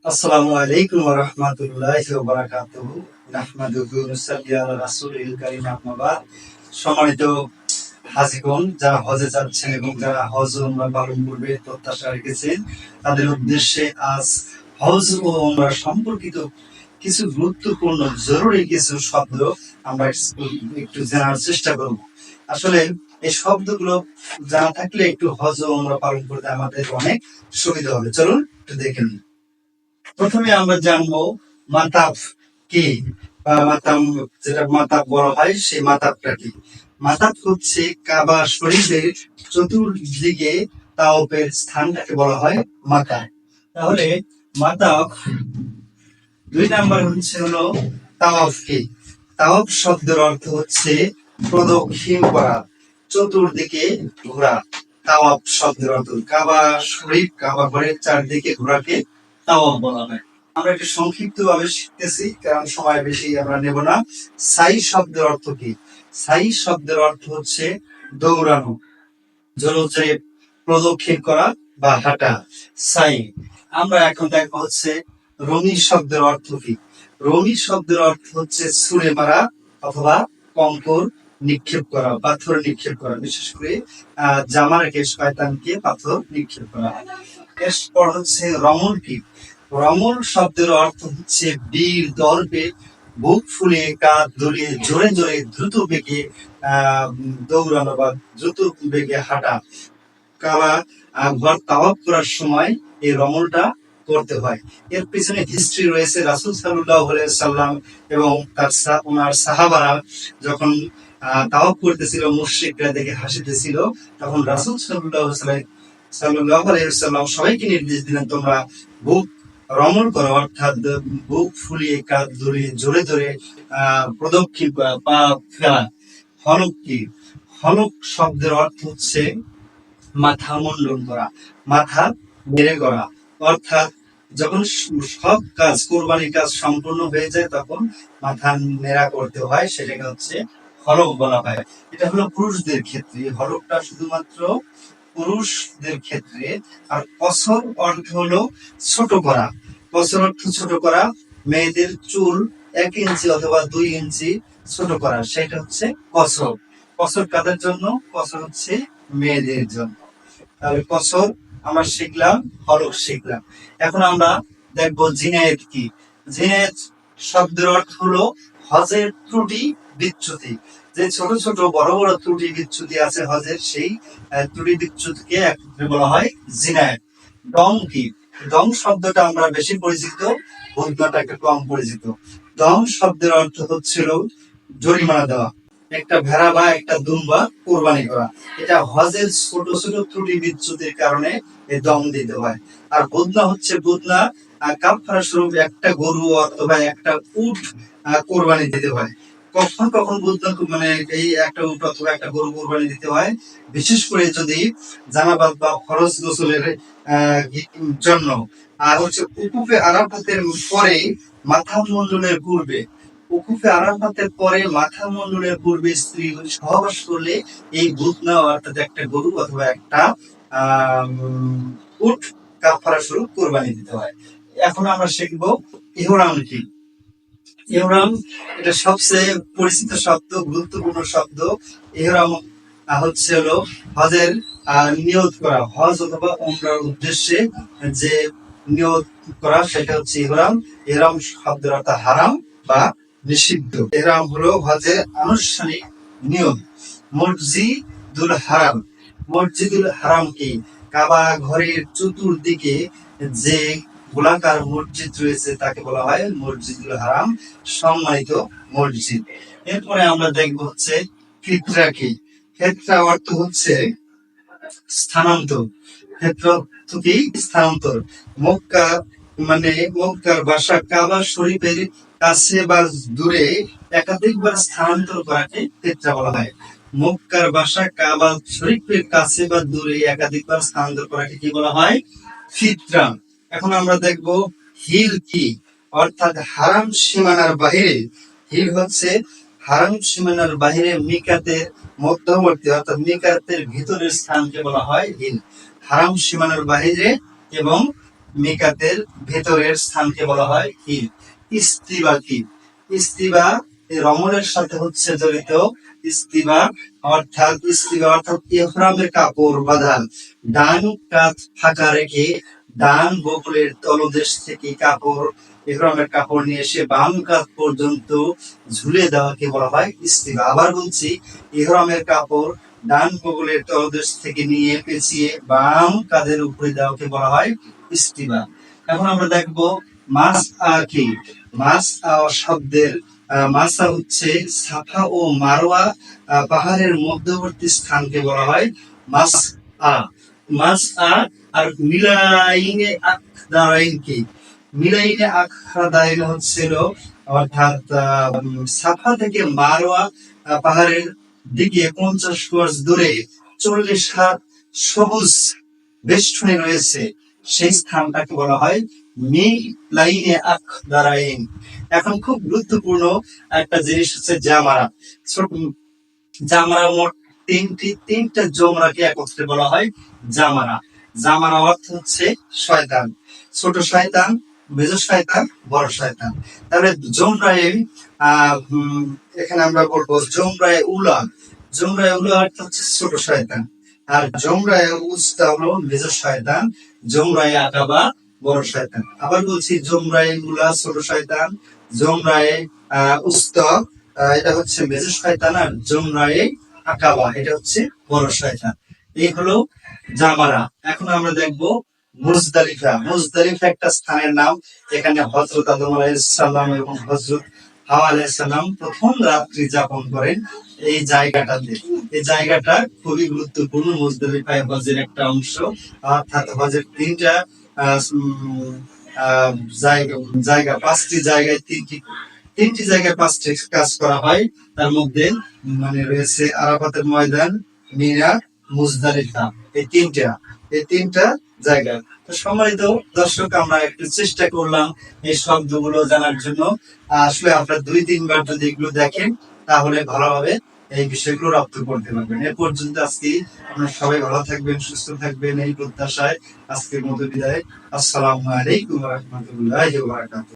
আসসালামু আলাইকুম ওয়া রাহমাতুল্লাহি ওয়া বারাকাতুহু। নাহমাদুহু ওয়া নুসাল্লি আলা রাসূলিল কারীম, আম্মা বাদ। সম্মানিত হাজীগণ, যারা হজে যাচ্ছেন এবং যারা হজ ও উমরা পালন করবে প্রত্যাশা রেখেছেন, তাদের উদ্দেশ্যে আজ হজ ও উমরা সম্পর্কিত কিছু গুরুত্বপূর্ণ জরুরি কিছু শব্দ আমরা একটু জানার চেষ্টা করব। আসলে এই শব্দগুলো জানা থাকলে একটু হজ ও উমরা পালন করতে আমাদের অনেক সুবিধা হবে। চলুন একটু দেখে নিই। প্রথমে আমরা জানবো মাতাফ কি, বা মাতাম, যেটা মাতাফ বলা হয়, সেই মাতাফটা কি। মাতাফ হচ্ছে কাবা শরীফের চতুর্দিকে তাওয়াফের স্থানটাকে বলা হয় মাতাফ। তাহলে মাতাফ। 2 নাম্বার হলো তাওয়াফ কি। তাওয়াফ শব্দের অর্থ হচ্ছে প্রদক্ষিণ করা, চতুর্দিকে ঘোরা। তাওয়াফ শব্দের অর্থ কাবা শরীফ, কাবা ঘরের চারদিকে ঘোরাকে তাওয়াফ বলা হয়। আমরা একটু সংক্ষিপ্ত ভাবে শিখতেছি, কারণ সময় বেশি আমরা নেব না। সাই শব্দের অর্থ কি। সাই শব্দের অর্থ হচ্ছে দৌড়ানো, জলচে প্রদক্ষিণ করা বা হাঁটা, সাই। আমরা এখন দেখবো হচ্ছে রমি শব্দের অর্থ কি। রমি শব্দের অর্থ হচ্ছে ছুঁড়ে মারা অথবা কঙ্কর নিক্ষেপ করা, পাথর নিক্ষেপ করা, বিশেষ করে জামারকে, শয়তানকে পাথর নিক্ষেপ করা। এরপর হচ্ছে রমণ কি। রমণ শব্দের অর্থ হচ্ছে বীর দর্পে বুক ফুলিয়ে, কাঁধ দুলিয়ে, জোরে জোরে দ্রুত বেগে দৌড়ানো বা দ্রুত বেগে হাঁটা। কাবা ঘর তাওয়াফ করার সময় এই রমণটা করতে হয়। এর পিছনে হিস্ট্রি রয়েছে। রাসূল সাল্লাল্লাহু আলাইহি সাল্লাম এবং ওনার সাহাবারা যখন তাওয়াফ করতেছিল, মুশরিকরা দেখে হাসিতেছিল, তখন রাসূল সাল্লাল্লাহু আলাইহি সাল্লাম সবাইকে নির্দেশ দিলেন, তোমরা বুক রমণ করো, অর্থাৎ বুক ফুলিয়ে, কাঁধ দুলিয়ে, জোরে জোরে প্রদক্ষিণ করা, পা ফেলা। হলক কি। হলক শব্দের অর্থ হচ্ছে মাথা মুন্ডন করা, মাথা নেড়ে করা। অর্থাৎ যখন সব কাজ, কোরবানির কাজ সম্পূর্ণ হয়ে যায়, তখন মাথা নেড়া করতে হয়, সেটাকে হচ্ছে হলক বলা হয়। এটা হলো পুরুষদের ক্ষেত্রে, হলকটা শুধুমাত্র পুরুষদের ক্ষেত্রে। আর কসর অর্থ হলো ছোট করা। কসর অর্থ ছোট করা, মেয়েদের চুল 1 ইঞ্চি অথবা 2 ইঞ্চি ছোট করা, সেটা হচ্ছে কসর। কসর কাদের জন্য? কসর হচ্ছে মেয়েদের জন্য। তাহলে কসর আমরা শিখলাম, হলক শিখলাম। এখন আমরা দেখবো জিনায়েত কি। জিনায়েত শব্দের অর্থ হলো হজের ত্রুটি বিচ্যুতি। যে ছোট ছোট বড় বড় ত্রুটি বিচ্যুতি আছে হজের, সেই ত্রুটি বিচ্যুতিকে একত্রে বলা হয় জিনায়েত। ডং কি। ডং শব্দটা আমরা বেশি পরিচিত, ভূমিকাটা একটু কম পরিচিত। ডং শব্দের অর্থ হচ্ছিল জরিমানা দেওয়া, একটা ভেড়া বা একটা দুম্বা কোরবানি করা। এটা হজের ছোট ছোট ত্রুটি বিচ্যুতির কারণে দম দিতে হয়। আর বুদনা হচ্ছে, বুদনা কাফারা স্বরূপ একটা গরু অথবা একটা উট কোরবানি দিতে হয়। কখন কখন বুদনা, মানে এই একটা উট অথবা একটা গরু কোরবানি দিতে হয়, বিশেষ করে যদি জানাবাত বা ফরজ গোসলের জন্য। আর হচ্ছে উকুফে আরাফাতের পরে, মাথা মুন্ডনের পূর্বে। উকুফে আরাফাতের পরে মাথা মুন্ডনের পূর্বে স্ত্রী সহবাস করলে এই বুদনা, অর্থাৎ একটা গরু অথবা একটা উট কাফারা স্বরূপ কোরবানি দিতে হয়। এখন আমরা শিখবো ইহরাম কি। ইহরাম এটা সবচেয়ে পরিচিত শব্দ, গুরুত্বপূর্ণ শব্দ। ইহরাম হচ্ছে হলো হজের নিয়ত করা, হজ অথবা উমরার উদ্দেশ্যে যে নিয়ত করা, সেটা হচ্ছে ইহরাম। ইহরাম শব্দের অর্থ হারাম বা নিষিদ্ধ। ইহরাম হলো হজের আনুষ্ঠানিক নিয়ম। মসজিদুল হারাম। মসজিদুল হারাম কি। কাবা ঘরের চতুর্দিকে যে গোলাকার মসজিদ রয়েছে, তাকে বলা হয় মসজিদুল হারাম, সম্মানিত মসজিদ। এরপরে আমরা দেখবো হচ্ছে ফিতরা কি। ফিতরা অর্থ হচ্ছে স্থানান্তর। ক্ষেত্র কি, স্থানান্তর। মক্কা, মানে মক্কার বাসা কাবা শরীফের কাছে বা দূরে একাধিকবার স্থানান্তর করাকে ফিতরা বলা হয়। মক্কার বাসা কাবা শরীফের কাছে বা দূরে একাধিকবার স্থানান্তর করাকে কি বলা হয়? ফিতরা। এখন আমরা দেখব হিল কি, অর্থাৎ হারাম সীমানার বাহিরে। হিল হচ্ছে হারাম সীমানার বাহিরে মিকাতের মধ্যবর্তী, অর্থাৎ মিকাতের ভিতরের স্থানকে বলা হয় হিল। হারাম সীমানার বাহিরে এবং মিকাতের ভেতরের স্থানকে বলা হয় কি? ইস্তিবা। কি ইস্তিবা? এই রমণের সাথে হচ্ছে জড়িত ইস্তিবা, অর্থাৎ ইহরামের কাপড় বাঁধা, ডান কাঁধ ফাঁকা রেখে ডান বগলের তলদেশ থেকে কাপড়, ইহরামের কাপড় নিয়ে এসে বাম কাঁধ পর্যন্ত ঝুলে দেওয়াকে বলা হয় ইস্তিবা। আবার বলছি, ইহরামের কাপড় ডান বগলের তলদেশ থেকে নিয়ে পেঁচিয়ে বাম কাঁধের উপরে দেওয়াকে বলা হয় ইস্তিবা। এখন আমরা দেখবো মাস কি। মাস শব্দের মাসা হচ্ছে সাফা ও মারওয়া পাহাড়ের মধ্যবর্তী স্থানকে বলা হয় মাস আ। মাস আ। আর মিলাইনে আকদারাইন কি? মিলাইনে আকদারাইন হচ্ছিল অর্থাৎ সাফা থেকে মারওয়া পাহাড়ের দিকে 50 গজ দূরে 40 হাত সবুজ বেষ্টনী রয়েছে, সেই স্থানটাকে বলা হয় মিলাইনে আকদারাইন। এখন খুব গুরুত্বপূর্ণ একটা জিনিস হচ্ছে জামারা। জামারা মোট তিনটা জমরাকে একত্রে বলা হয় জামারা। জামারা অর্থ হচ্ছে শয়তান, ছোট শয়তান, মেজ শয়তান, বড় শয়তান। তাহলে জমরায়ে এখানে আমরা বলবো জমরায়ে উলা। জমরায়ে উলা অর্থ হচ্ছে ছোট শয়তান, আর জমরায়ে উস্তা হলো মেজ শয়তান, জমরায়ে আকাবা বড় শয়তান। আবার বলছি, জমরায়ে উলা ছোট শয়তান, জমরায়ে উস্তা এটা হচ্ছে মেজ শয়তান, আর জমরায়ে আকাবা এটা হচ্ছে বড় শয়তান। এই হলো জামারা। এখন আমরা দেখবো মুজদালিফা। মুজদালিফা একটা স্থানের নাম। এখানে হযরত আদম আলাইহিস সালাম এবং হযরত হাওয়া আলাইহিস সালাম প্রথম রাত্রি যাপন করেন এই জায়গাটাতে। এই জায়গাটা খুবই গুরুত্বপূর্ণ। মুজদালিফায় হজের একটা অংশ, অর্থাৎ হজের তিনটা জায়গা 5টি জায়গায় তিনটি জায়গায় 5টি কাজ করা হয়। তার মধ্যে রয়েছে আরাফাতের ময়দান, মিনা, মুজদালিফা। এই তিনটা জায়গা। তো সম্মানিত দর্শক, আমরা একটু চেষ্টা করলাম এই শব্দগুলো জানার জন্য। আসলে আপনারা 2-3 বার যদি এগুলো দেখেন তাহলে ভালোভাবে এই বিষয়গুলো রপ্ত করতে পারবেন। এ পর্যন্ত আজকে আপনারা সবাই ভালো থাকবেন, সুস্থ থাকবেন এই প্রত্যাশায় আজকের মতো বিদায়। আসসালামু আলাইকুম ওয়া রাহমাতুল্লাহি ওয়া বারাকাতুহু।